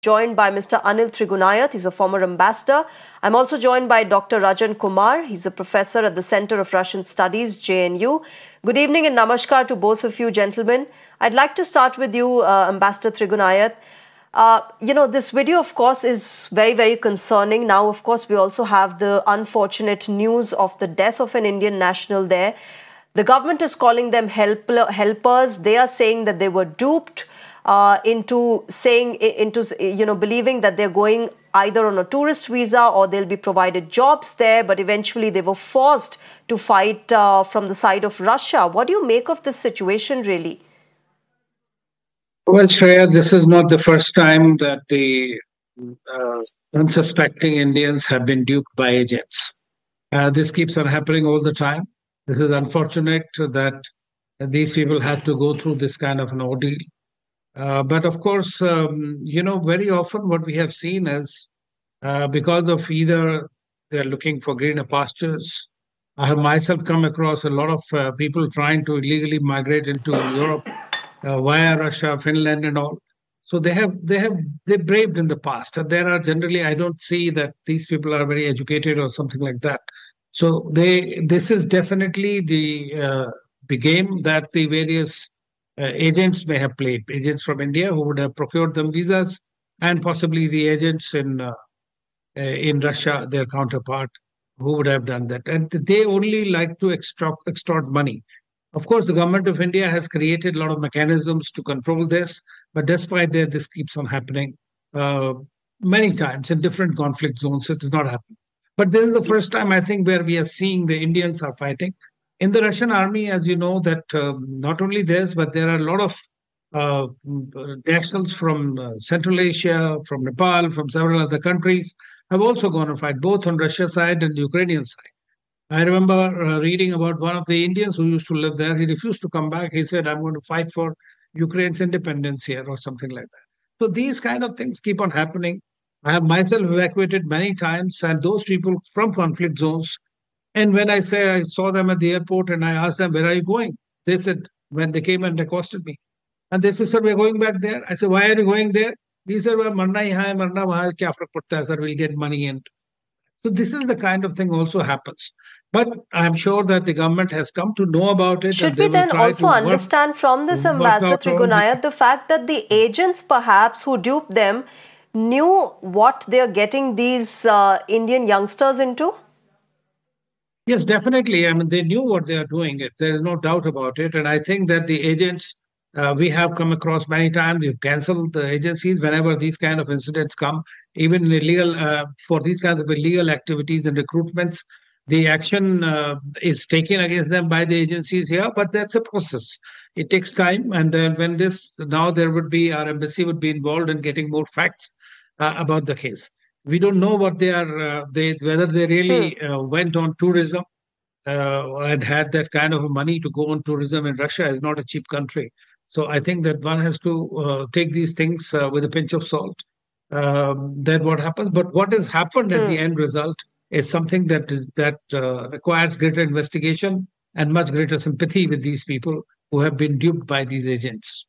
joined by Mr. Anil Trigunayat. He's a former ambassador. I'm also joined by Dr. Rajan Kumar. He's a professor at the Center of Russian Studies, JNU. Good evening and namaskar to both of you, gentlemen. I'd like to start with you, Ambassador Trigunayat. This video, of course, is very, very concerning. Now, of course, we also have the unfortunate news of the death of an Indian national there. The government is calling them helpers. They are saying that they were duped into believing that they're going either on a tourist visa or they'll be provided jobs there. But eventually, they were forced to fight from the side of Russia. What do you make of this situation, really? Well, Shreya, this is not the first time that the unsuspecting Indians have been duped by agents. This keeps on happening all the time. This is unfortunate that these people had to go through this kind of an ordeal. But of course, very often what we have seen is because of either they're looking for greener pastures. I have myself come across a lot of people trying to illegally migrate into Europe via Russia, Finland, and all. So they braved in the past. And there are generally, I don't see that these people are very educated or something like that. So this is definitely the game that the various agents may have played. Agents from India who would have procured them visas, and possibly the agents in Russia, their counterpart, who would have done that. And they only like to extort money. Of course, the government of India has created a lot of mechanisms to control this, but despite that, this keeps on happening many times in different conflict zones. It is not happening. But this is the first time, I think, where we are seeing the Indians are fighting. In the Russian army, as you know, that not only this, but there are a lot of nationals from Central Asia, from Nepal, from several other countries have also gone to fight, both on Russia's side and the Ukrainian side. I remember reading about one of the Indians who used to live there. He refused to come back. He said, I'm going to fight for Ukraine's independence here or something like that. So these kind of things keep on happening. I have myself evacuated many times, and those people from conflict zones. And when I say I saw them at the airport and I asked them, where are you going? They said, when they came and accosted me. And they said, sir, we're going back there. I said, why are you going there? He said, well, marna yahan hai, marna wahan, kya farak padta hai, sir, we'll get money in. So this is the kind of thing also happens. But I'm sure that the government has come to know about it. Should we then also understand from this, Ambassador Trigunayat, the fact that the agents perhaps who duped them knew what they're getting these Indian youngsters into? Yes, definitely. I mean, they knew what they are doing. There is no doubt about it. And I think that the agents we have come across many times. We've cancelled the agencies whenever these kind of incidents come, even illegal for these kinds of illegal activities and recruitments. The action is taken against them by the agencies here, but that's a process. It takes time. And then when our embassy would be involved in getting more facts about the case. We don't know what whether they really went on tourism and had that kind of money to go on tourism. In Russia is not a cheap country. So I think that one has to take these things with a pinch of salt. That what happens. But what has happened at the end result is something that requires greater investigation and much greater sympathy with these people who have been duped by these agents.